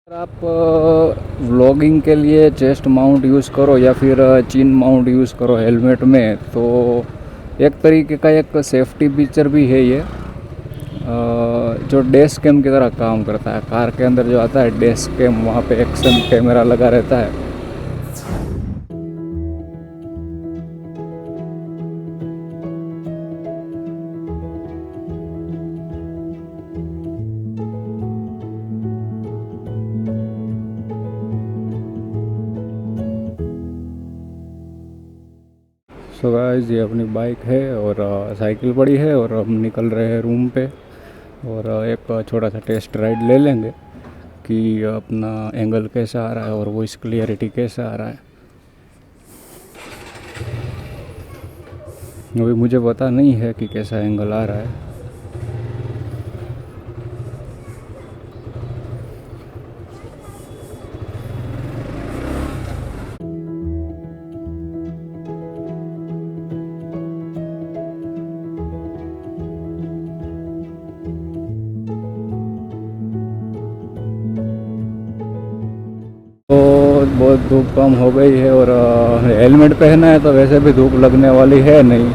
अगर आप व्लॉगिंग के लिए चेस्ट माउंट यूज़ करो या फिर चिन माउंट यूज़ करो हेलमेट में, तो एक तरीके का एक सेफ्टी फीचर भी है ये, जो डैश कैम की तरह काम करता है। कार के अंदर जो आता है डैश कैम, वहाँ पे एक्शन कैमरा लगा रहता है। सो गाइस, ये अपनी बाइक है और साइकिल पड़ी है और हम निकल रहे हैं रूम पे, और एक छोटा सा टेस्ट राइड ले लेंगे कि अपना एंगल कैसा आ रहा है और वॉइस क्लियरिटी कैसा आ रहा है। अभी मुझे पता नहीं है कि कैसा एंगल आ रहा है। तो बहुत धूप कम हो गई है और हेलमेट पहना है तो वैसे भी धूप लगने वाली है नहीं,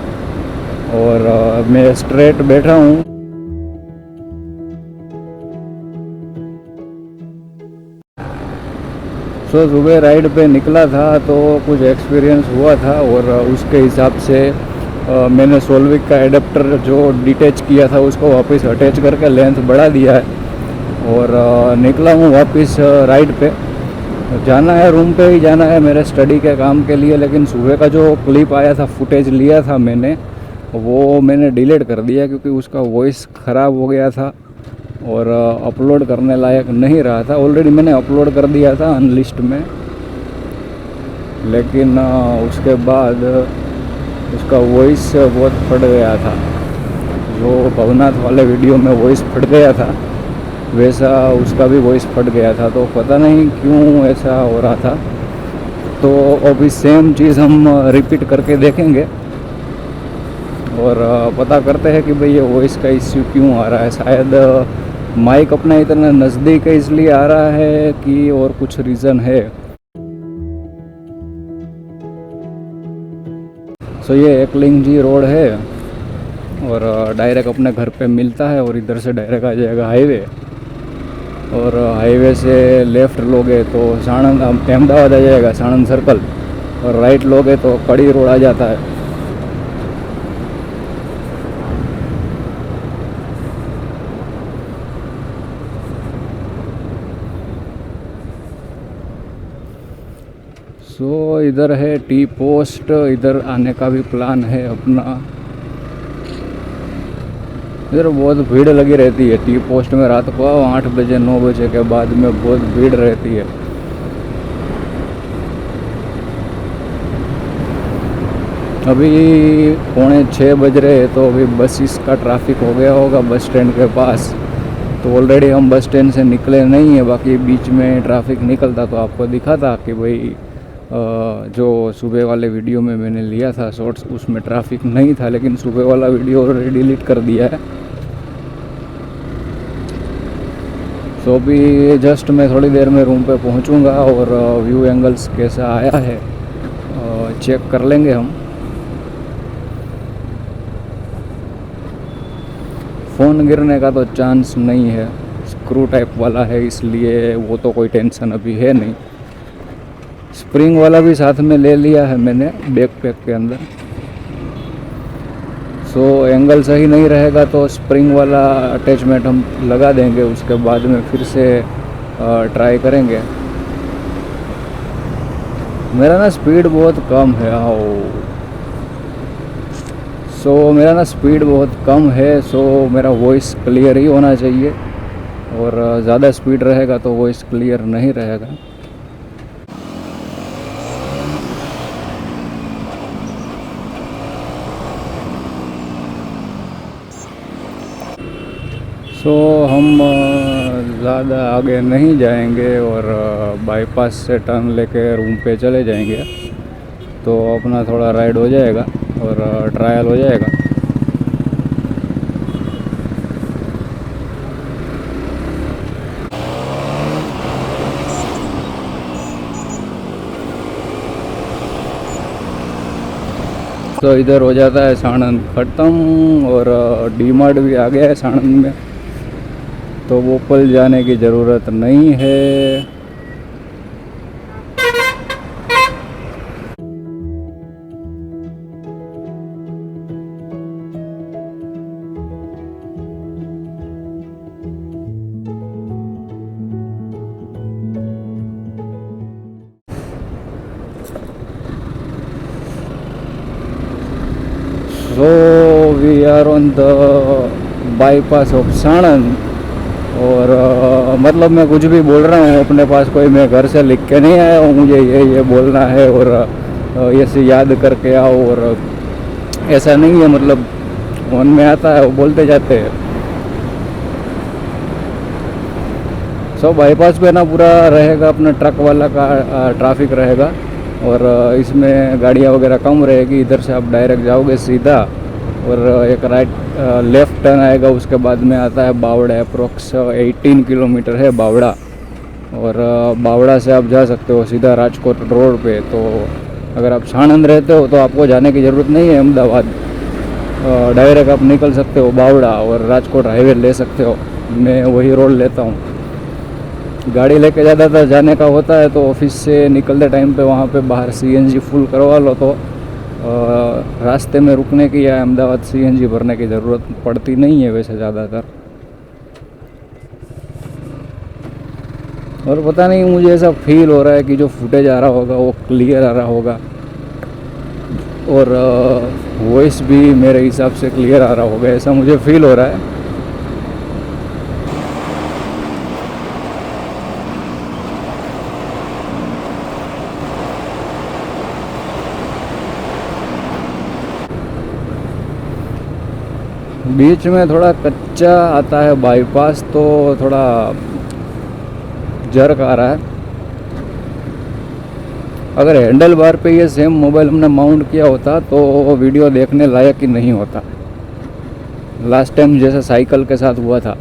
और मैं स्ट्रेट बैठा हूँ। सो सुबह राइड पे निकला था तो कुछ एक्सपीरियंस हुआ था, और उसके हिसाब से मैंने सोल्विक का एडेप्टर जो डिटैच किया था उसको वापस अटैच करके लेंथ बढ़ा दिया है, और निकला हूँ वापस राइड पे। जाना है रूम पे ही जाना है मेरे स्टडी के काम के लिए, लेकिन सुबह का जो क्लिप आया था, फुटेज लिया था मैंने, वो मैंने डिलीट कर दिया क्योंकि उसका वॉइस ख़राब हो गया था और अपलोड करने लायक नहीं रहा था। ऑलरेडी मैंने अपलोड कर दिया था अनलिस्ट में, लेकिन उसके बाद उसका वॉइस बहुत फट गया था। जो भवनाथ वाले वीडियो में वॉइस फट गया था, वैसा उसका भी वॉइस फट गया था। तो पता नहीं क्यों ऐसा हो रहा था। तो अभी सेम चीज़ हम रिपीट करके देखेंगे और पता करते हैं कि भाई ये वॉइस का इश्यू क्यों आ रहा है। शायद माइक अपना इतना नज़दीक है इसलिए आ रहा है कि और कुछ रीज़न है। सो ये एकलिंग जी रोड है और डायरेक्ट अपने घर पे मिलता है, और इधर से डायरेक्ट आ जाएगा हाईवे, और हाईवे से लेफ़्ट लोगे तो साणंद अहमदाबाद आ जाएगा, साणंद सर्कल, और राइट लोगे तो कड़ी रोड आ जाता है। सो इधर है टी पोस्ट, इधर आने का भी प्लान है अपना। इधर बहुत भीड़ लगी रहती है टी पोस्ट में, रात को 8 बजे 9 बजे के बाद में बहुत भीड़ रहती है। अभी 5:45 बज रहे हैं, तो अभी बस का ट्रैफिक हो गया होगा बस स्टैंड के पास। तो ऑलरेडी हम बस स्टैंड से निकले नहीं है, बाकी बीच में ट्रैफिक निकलता तो आपको दिखा था कि भाई जो सुबह वाले वीडियो में मैंने लिया था शॉर्ट्स, उसमें ट्रैफिक नहीं था, लेकिन सुबह वाला वीडियो ऑलरेडी डिलीट कर दिया है। तो अभी जस्ट मैं थोड़ी देर में रूम पे पहुंचूंगा और व्यू एंगल्स कैसा आया है चेक कर लेंगे हम। फ़ोन गिरने का तो चांस नहीं है, स्क्रू टाइप वाला है इसलिए वो तो कोई टेंशन अभी है नहीं। स्प्रिंग वाला भी साथ में ले लिया है मैंने बैकपैक के अंदर। सो एंगल सही नहीं रहेगा तो स्प्रिंग वाला अटैचमेंट हम लगा देंगे, उसके बाद में फिर से ट्राई करेंगे। मेरा ना स्पीड बहुत कम है। मेरा ना स्पीड बहुत कम है, सो मेरा वॉइस क्लियर ही होना चाहिए, और ज़्यादा स्पीड रहेगा तो वॉइस क्लियर नहीं रहेगा। सो हम ज़्यादा आगे नहीं जाएंगे और बाईपास से टर्न लेके रूम पे चले जाएंगे, तो अपना थोड़ा राइड हो जाएगा और ट्रायल हो जाएगा। तो इधर हो जाता है साणंद ख़त्म और डी मार्ट भी आ गया है साणंद में, तो बोपल जाने की ज़रूरत नहीं है। So we are on the bypass of Sanand और मतलब मैं कुछ भी बोल रहा हूँ अपने पास, कोई मैं घर से लिख के नहीं आया हूँ, मुझे ये बोलना है और ऐसे याद करके आओ, और ऐसा नहीं है, मतलब मन में आता है वो बोलते जाते हैं। सो बाईपास पे ना पूरा रहेगा अपना ट्रक वाला का ट्रैफिक रहेगा और इसमें गाड़ियाँ वगैरह कम रहेगी। इधर से आप डायरेक्ट जाओगे सीधा और एक राइट लेफ़्ट टर्न आएगा, उसके बाद में आता है बावड़ा। अप्रोक्स 18 किलोमीटर है बावड़ा, और बावड़ा से आप जा सकते हो सीधा राजकोट रोड पे। तो अगर आप साणंद रहते हो तो आपको जाने की ज़रूरत नहीं है अहमदाबाद, डायरेक्ट आप निकल सकते हो बावड़ा और राजकोट हाईवे ले सकते हो। मैं वही रोड लेता हूँ। गाड़ी लेके ज़्यादातर जाने का होता है तो ऑफिस से निकलते टाइम पे वहाँ पे बाहर सीएनजी फुल करवा लो, तो रास्ते में रुकने की या अहमदाबाद सीएनजी भरने की ज़रूरत पड़ती नहीं है वैसे ज़्यादातर। और पता नहीं, मुझे ऐसा फील हो रहा है कि जो फुटेज आ रहा होगा वो क्लियर आ रहा होगा और वॉइस भी मेरे हिसाब से क्लियर आ रहा होगा, ऐसा मुझे फील हो रहा है। बीच में थोड़ा कच्चा आता है बाईपास, तो थोड़ा जर्क आ रहा है। अगर हैंडल बार पे ये सेम मोबाइल हमने माउंट किया होता तो वीडियो देखने लायक ही नहीं होता, लास्ट टाइम जैसा साइकिल के साथ हुआ था।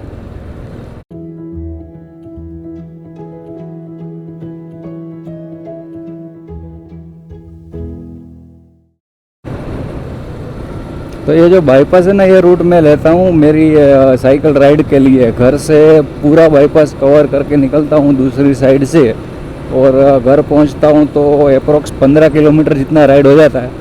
तो ये जो बाईपास है ना, ये रूट मैं लेता हूँ मेरी साइकिल राइड के लिए। घर से पूरा बाईपास कवर करके निकलता हूँ दूसरी साइड से और घर पहुँचता हूँ तो अप्रोक्स 15 किलोमीटर जितना राइड हो जाता है।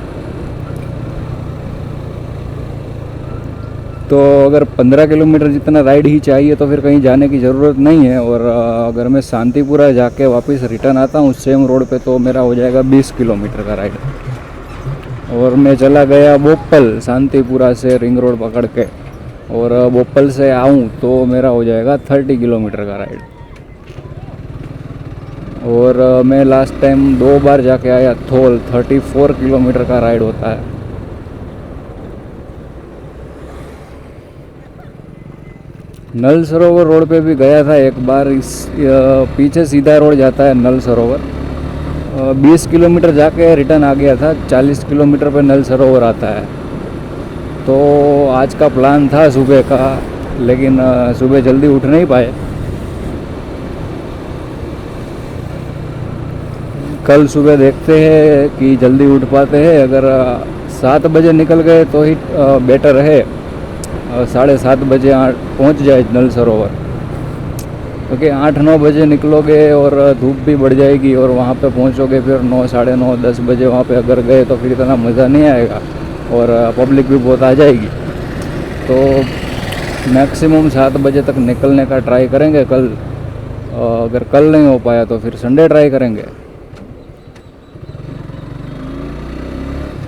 तो अगर 15 किलोमीटर जितना राइड ही चाहिए तो फिर कहीं जाने की ज़रूरत नहीं है। और अगर मैं शांतिपुरा जाके वापस रिटर्न आता हूँ सेम रोड पे तो मेरा हो जाएगा 20 किलोमीटर का राइड। और मैं चला गया बोपल शांतिपुरा से रिंग रोड पकड़ के, और बोपल से आऊँ तो मेरा हो जाएगा 30 किलोमीटर का राइड। और मैं लास्ट टाइम 2 बार जाके आया थोल, 34 किलोमीटर का राइड होता है। नल सरोवर रोड पे भी गया था एक बार। इस पीछे सीधा रोड जाता है नल सरोवर, 20 किलोमीटर जाके रिटर्न आ गया था। 40 किलोमीटर पे नल सरोवर आता है। तो आज का प्लान था सुबह का, लेकिन सुबह जल्दी उठ नहीं पाए। कल सुबह देखते हैं कि जल्दी उठ पाते हैं। अगर 7 बजे निकल गए तो ही बेटर है, 7:30 बजे पहुंच जाए नल सरोवर, क्योंकि 8-9 बजे निकलोगे और धूप भी बढ़ जाएगी और वहाँ पे पहुँचोगे फिर 9, 9:30, 10 बजे वहाँ पे अगर गए तो फिर इतना मज़ा नहीं आएगा और पब्लिक भी बहुत आ जाएगी। तो मैक्सिमम 7 बजे तक निकलने का ट्राई करेंगे कल। अगर कल नहीं हो पाया तो फिर संडे ट्राई करेंगे।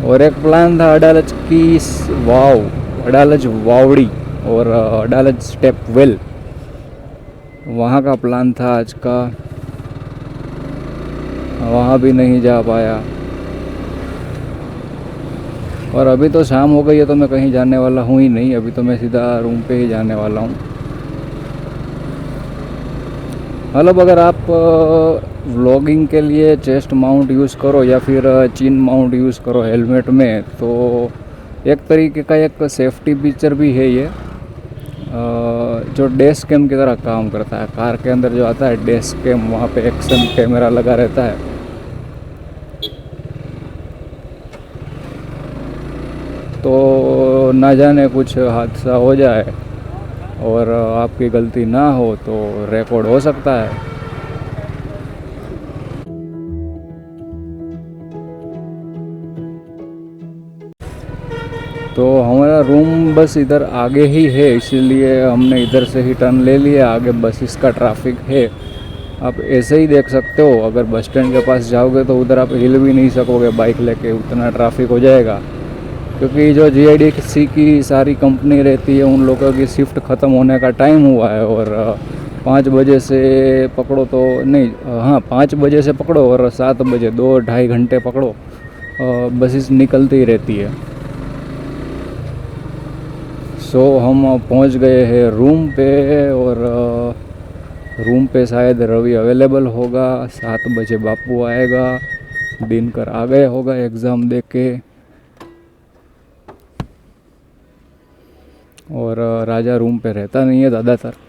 और एक प्लान था अडालज की अडालज वावड़ी और अडालज स्टेप वेल, वहाँ का प्लान था आज का, वहाँ भी नहीं जा पाया। और अभी तो शाम हो गई है तो मैं कहीं जाने वाला हूँ ही नहीं, अभी तो मैं सीधा रूम पे ही जाने वाला हूँ। मतलब अगर आप व्लॉगिंग के लिए चेस्ट माउंट यूज़ करो या फिर चिन माउंट यूज़ करो हेलमेट में, तो एक तरीके का एक सेफ्टी फीचर भी है ये, जो डैश कैम की तरह काम करता है। कार के अंदर जो आता है डैश कैम, वहाँ पे एक्शन कैमरा लगा रहता है। ना जाने कुछ हादसा हो जाए और आपकी गलती ना हो तो रिकॉर्ड हो सकता है। तो हमारा रूम बस इधर आगे ही है, इसीलिए हमने इधर से ही टर्न ले लिया। आगे बस इसका ट्रैफिक है, आप ऐसे ही देख सकते हो। अगर बस स्टैंड के पास जाओगे तो उधर आप हिल भी नहीं सकोगे बाइक लेके, उतना ट्रैफिक हो जाएगा। क्योंकि जो GIDC की सारी कंपनी रहती है उन लोगों की शिफ्ट ख़त्म होने का टाइम हुआ है और 5 बजे से पकड़ो तो नहीं, हाँ 5 बजे से पकड़ो और 7 बजे 2-2.5 घंटे पकड़ो, बसेस निकलती रहती है। सो हम पहुंच गए हैं रूम पे और रूम पे शायद रवि अवेलेबल होगा। 7 बजे बापू आएगा, दिनकर आ गया होगा एग्ज़ाम दे के, और राजा रूम पे रहता नहीं है ज़्यादातर।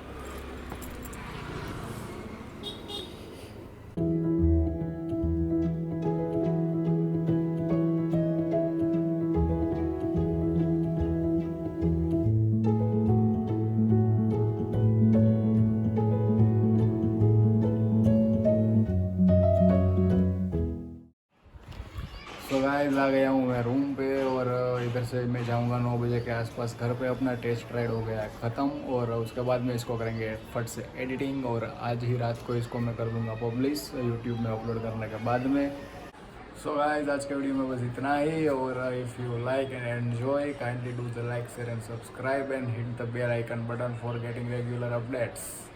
तो गाइस आ गया हूँ मैं रूम पे और इधर से मैं जाऊँगा 9 बजे के आसपास घर पे। अपना टेस्ट राइड हो गया है ख़त्म और उसके बाद में इसको करेंगे फट से एडिटिंग और आज ही रात को इसको मैं कर दूँगा पब्लिश यूट्यूब में अपलोड करने के बाद में। सो गाइस आज के वीडियो में बस इतना ही, और if you like and enjoy kindly do the like share and subscribe and hit the bell icon button for getting regular updates.